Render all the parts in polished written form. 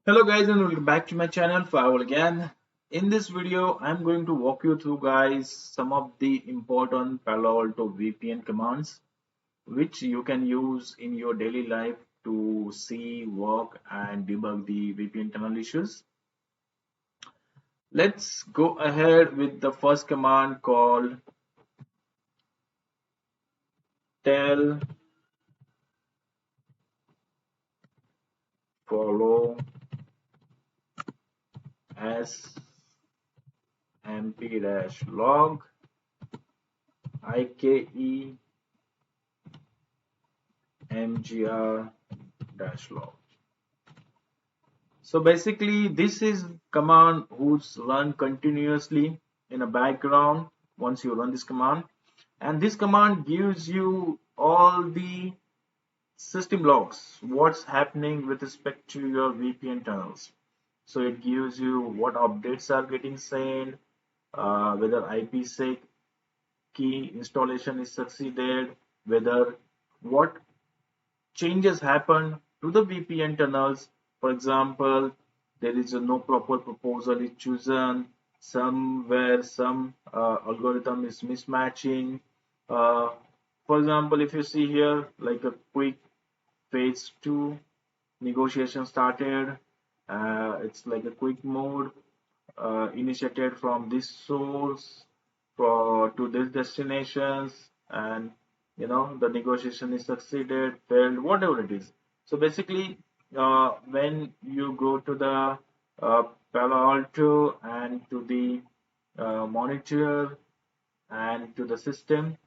Hello guys and welcome back to my channel Firewall again. In this video I'm going to walk you through guys some of the important Palo Alto VPN commands which you can use in your daily life to see, work and debug the VPN tunnel issues. Let's go ahead with the first command called tell follow smp-log ike mgr-log. So basically this is command who's run continuously in a background once you run this command, and this command gives you all the system logs, what's happening with respect to your VPN tunnels. So it gives you what updates are getting sent, whether IPsec key installation is succeeded, whether what changes happen to the VPN tunnels. For example, there is a no proper proposal is chosen, somewhere some algorithm is mismatching. Uh, for example, if you see here, like a quick phase 2 negotiation started, it's like a quick mode initiated from this source to this destinations, and the negotiation is succeeded, failed, whatever it is. So basically when you go to the uh, Palo Alto and to the monitor and to the system,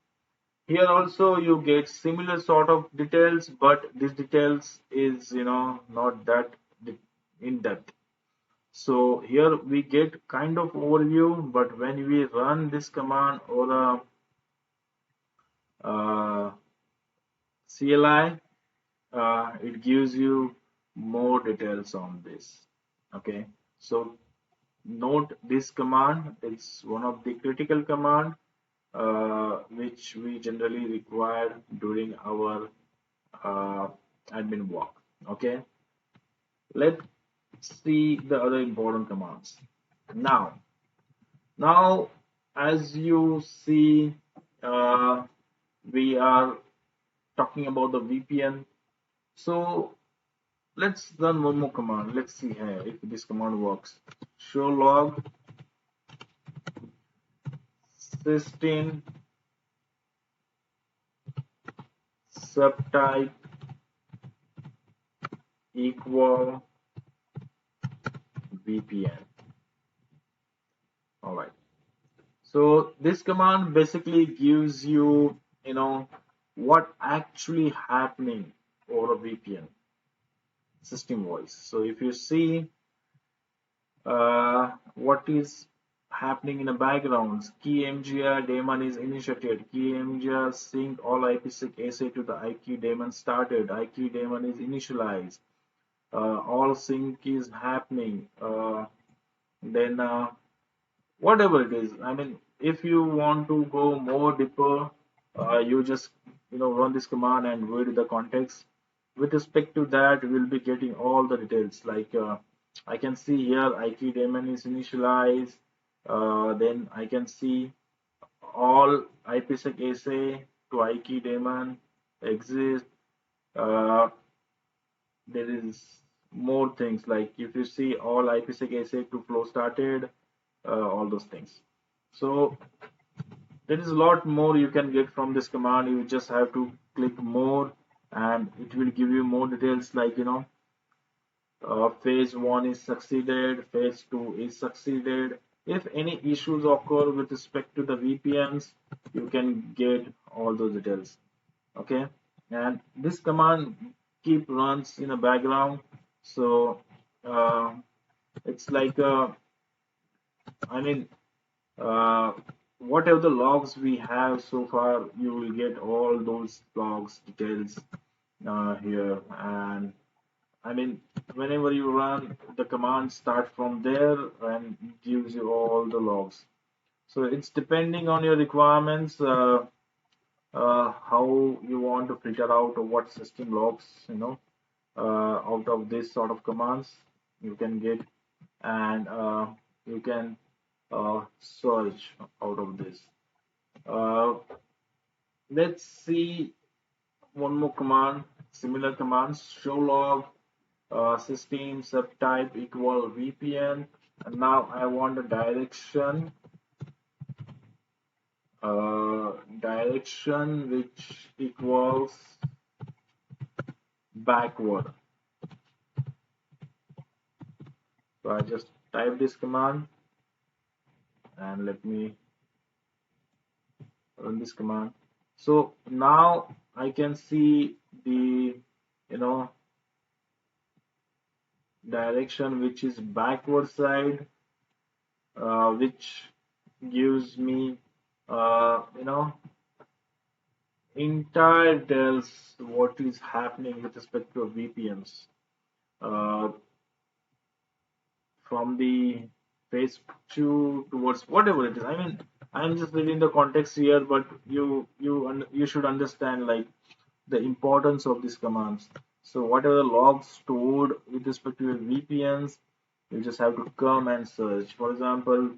here also you get similar sort of details, but this details is not that in depth. So here we get kind of overview, but when we run this command or a CLI, it gives you more details on this. Okay, so note this command. It's one of the critical command which we generally require during our admin work. Okay, let's see the other important commands. Now, as you see, uh, we are talking about the VPN. So let's run one more command. Let's see here if this command works. Show log system subtype equal VPN. All right. So this command basically gives you, what actually happening over a VPN system voice. So if you see what is happening in the background, key mgr daemon is initiated, key mgr sync all IPsec SA to the IQ daemon started, IQ daemon is initialized, all sync is happening, then whatever it is. I mean, if you want to go more deeper, you just run this command and read the context. With respect to that, we'll be getting all the details. Like I can see here, IK daemon is initialized. Then I can see all IPsec SA to IK daemon exist. Uh, there is more things like if you see all IPsec SA to flow started, all those things. So there is a lot more you can get from this command. You just have to click more and it will give you more details, like phase 1 is succeeded, phase 2 is succeeded. If any issues occur with respect to the VPNs, you can get all those details. Okay, and this command keep runs in the background. So uh, it's like I mean, uh, whatever the logs we have so far, you will get all those logs details here. And I mean, whenever you run the command, start from there and it gives you all the logs. So it's depending on your requirements, how you want to filter out what system logs, out of this sort of commands. you can get, and you can search out of this. Uh, let's see one more command, similar commands, show log, system subtype equal VPN, and now I want a direction which equals backward. So I just type this command and let me run this command. So now I can see the direction which is backward side, which gives me entire tells what is happening with respect to VPNs, uh, from the phase 2 towards whatever it is. I mean, I'm just reading the context here, but you should understand like the importance of these commands. So whatever logs stored with respect to your VPNs, you just have to come and search. For example,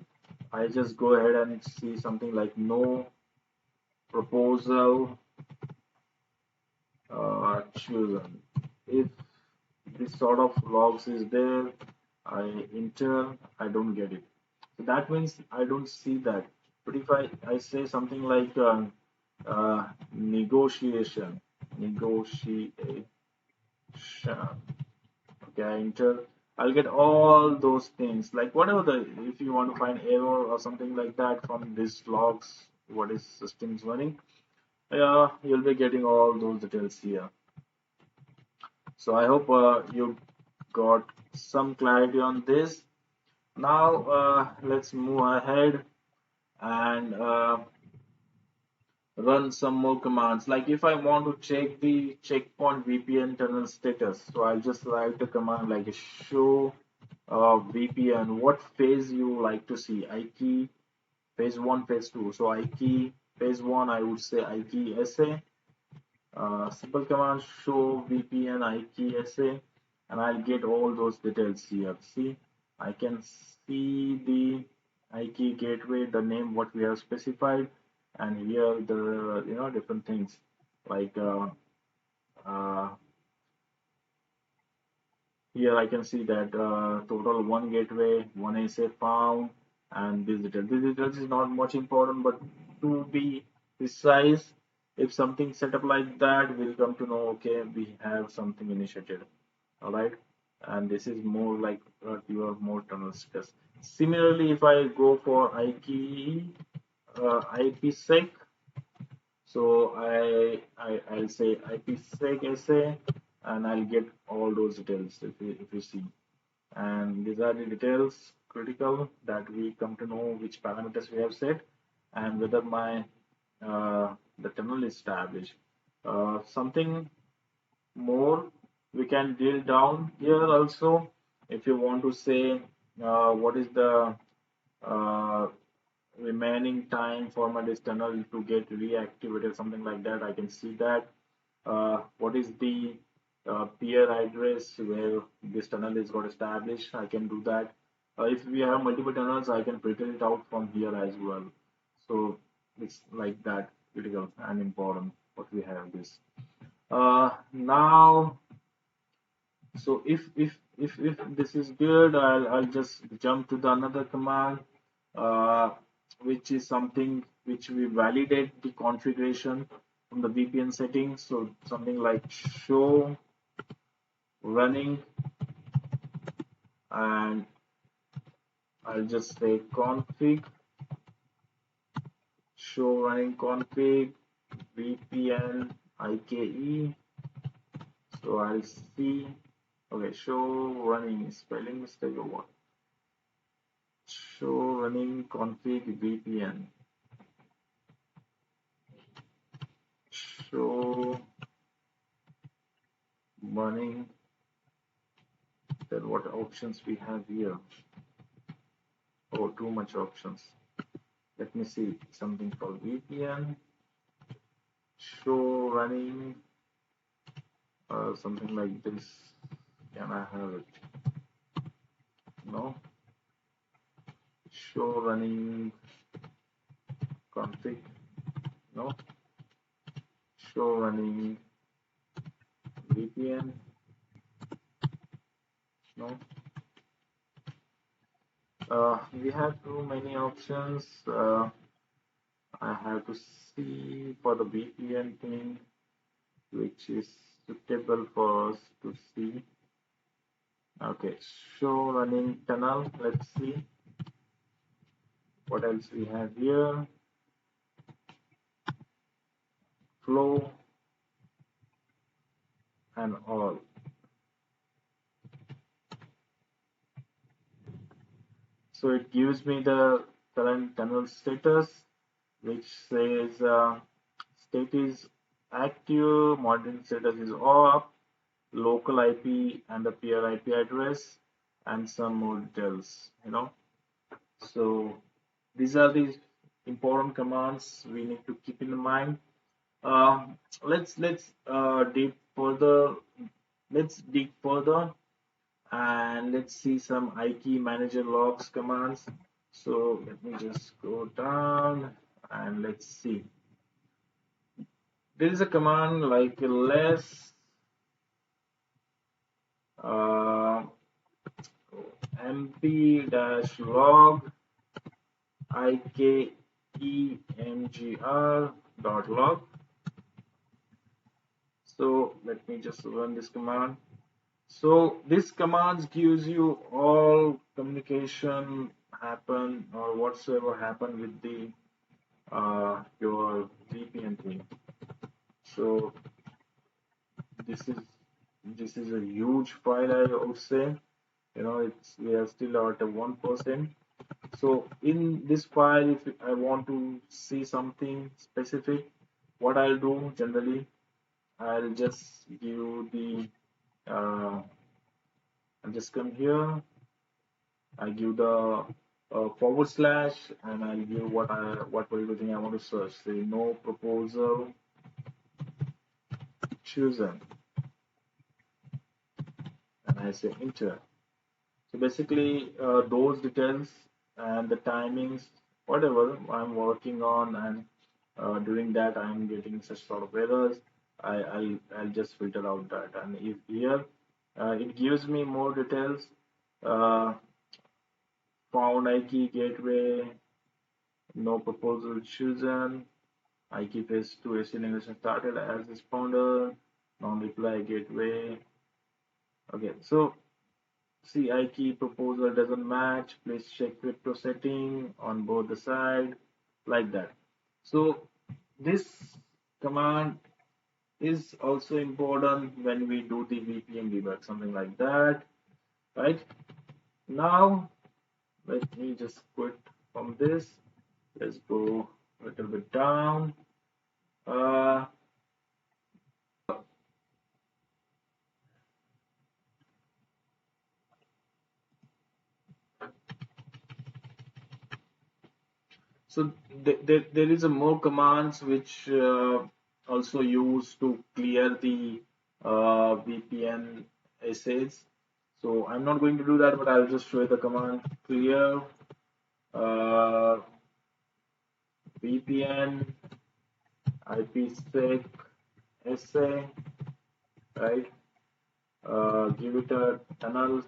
I just go ahead and see something like no proposal chosen. If this sort of logs is there, I enter, I don't get it. So that means I don't see that. But if I say something like negotiation, okay, I enter, I'll get all those things like whatever the, if you want to find error or something like that from these logs, what is systems running, you'll be getting all those details here. So I hope you got some clarity on this. Now let's move ahead and run some more commands. Like if I want to check the checkpoint VPN tunnel status, so I'll just write a command like show VPN. What phase you like to see? I key phase 1, phase 2. So I key phase 1, I would say I key SA. Simple command show VPN I key SA, and I'll get all those details here. See, I can see the key gateway, the name what we have specified, and here the different things like uh, here I can see that total one gateway, one SA found, and this detail. This details is not much important, but to be precise, if something set up like that, we'll come to know, okay, we have something initiated. All right, and this is more like your more tunnel status. Similarly, if I go for IPsec, so I'll say IPsec SA, and I'll get all those details if you see. And these are the details critical that we come to know which parameters we have set and whether my the tunnel is established. Something more we can drill down here also if you want to say what is the uh, remaining time for my this tunnel to get reactivated, something like that. I can see that. What is the peer address where this tunnel is got established? I can do that. If we have multiple tunnels, I can print it out from here as well. So it's like that critical and important what we have this. Now, so if this is good, I'll just jump to the another command, uh, which is something which we validate the configuration from the VPN settings. So something like show running, and I'll just say config show running config VPN IKE. So I'll see. Okay, show running spelling mistake or what? Show running config VPN. Show running. Then what options we have here? Oh, too much options. Let me see something called VPN. Show running. Something like this. Can I have it? show running config, no, show running VPN, no. We have too many options. I have to see for the VPN thing which is suitable for us to see. Okay, show running tunnel. Let's see what else we have here. Flow and all. So it gives me the current tunnel status, which says state is active, monitoring status is off, local IP and the peer IP address, and some more details. So these are the important commands we need to keep in mind. Let's dig further. Let's dig further and let's see some IKey manager logs commands. So let me just go down and let's see. There is a command like less mp-log ikemgr.log. So let me just run this command. So this command gives you all communication happen or whatsoever happened with the your VPN thing. So this is a huge file, I would say. We are still at a 1%. So in this file, if I want to see something specific, what I'll do generally, I'll just give the I'll just come here. I give the / and I'll give what particular thing I want to search. Say no proposal chosen, and I say enter. So basically, those details and the timings, whatever I'm working on, and during that I'm getting such sort of errors, I'll just filter out that. And if here it gives me more details. Found IKey gateway, no proposal chosen, IKey phase 2 AC negation started as responder, non-reply gateway. Okay, so see, IKey proposal doesn't match, please check crypto setting on both the side, like that. So this command is also important when we do the VPN debug, something like that, right? Now let me just quit from this. Let's go a little bit down. So there is a more commands which also used to clear the VPN essays. So I'm not going to do that, but I'll just show you the command clear VPN IPsec essay, right? Give it a tunnel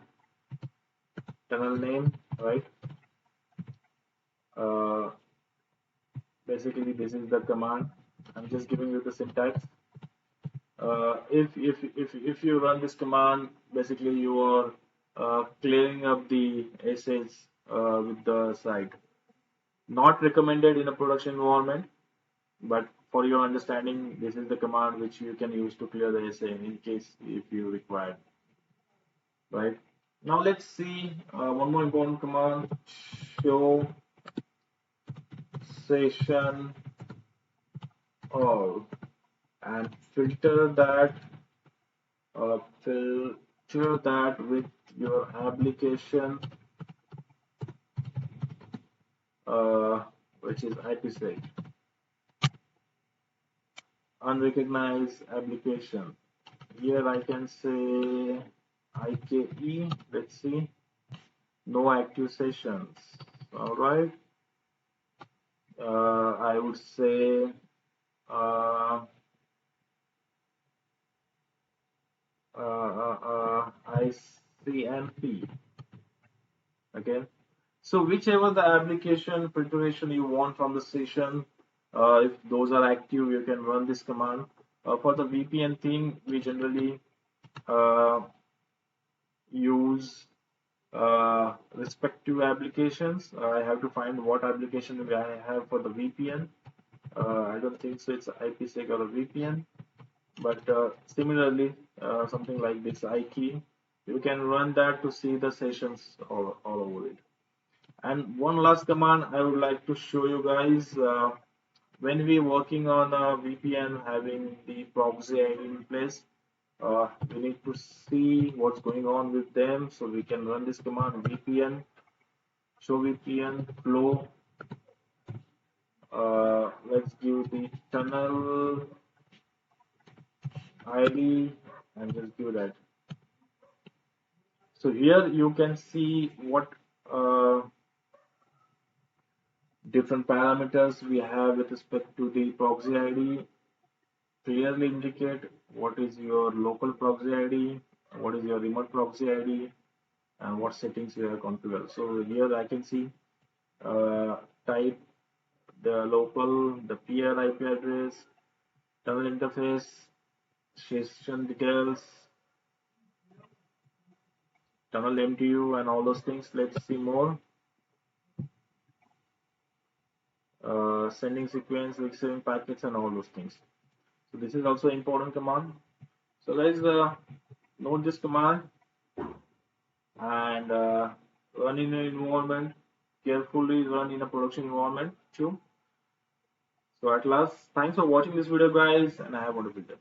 name, right? Basically this is the command. I'm just giving you the syntax. If you run this command, basically you are clearing up the essays with the site. Not recommended in a production environment, but for your understanding, this is the command which you can use to clear the essay in case if you require. Right now, let's see one more important command: show session all, and filter that with your application, which is IPsec. Unrecognized application. Here I can say IKE. Let's see. No active sessions. All right. I would say uh, ICMP. Okay. So whichever the application filtration you want from the session, if those are active, you can run this command. For the VPN thing, we generally uh, use respective applications. I have to find what application I have for the VPN. I don't think so. It's IPsec or a VPN, but similarly, something like this iKey, you can run that to see the sessions all over it. And one last command I would like to show you guys. When we working on a VPN having the proxy ID in place, we need to see what's going on with them, so we can run this command VPN show VPN flow. Let's give the tunnel ID and just give that. So here you can see what uh, different parameters we have with respect to the proxy ID. Clearly indicate what is your local proxy ID, what is your remote proxy ID, and what settings you have configured. So here I can see type, the local, the peer IP address, tunnel interface, session details, tunnel MTU, and all those things. Let's see more. Sending sequence, receiving packets, and all those things. So this is also important command. So guys, note this command and run in an environment. Carefully run in a production environment too. So at last, thanks for watching this video, guys, and I have a wonderful day.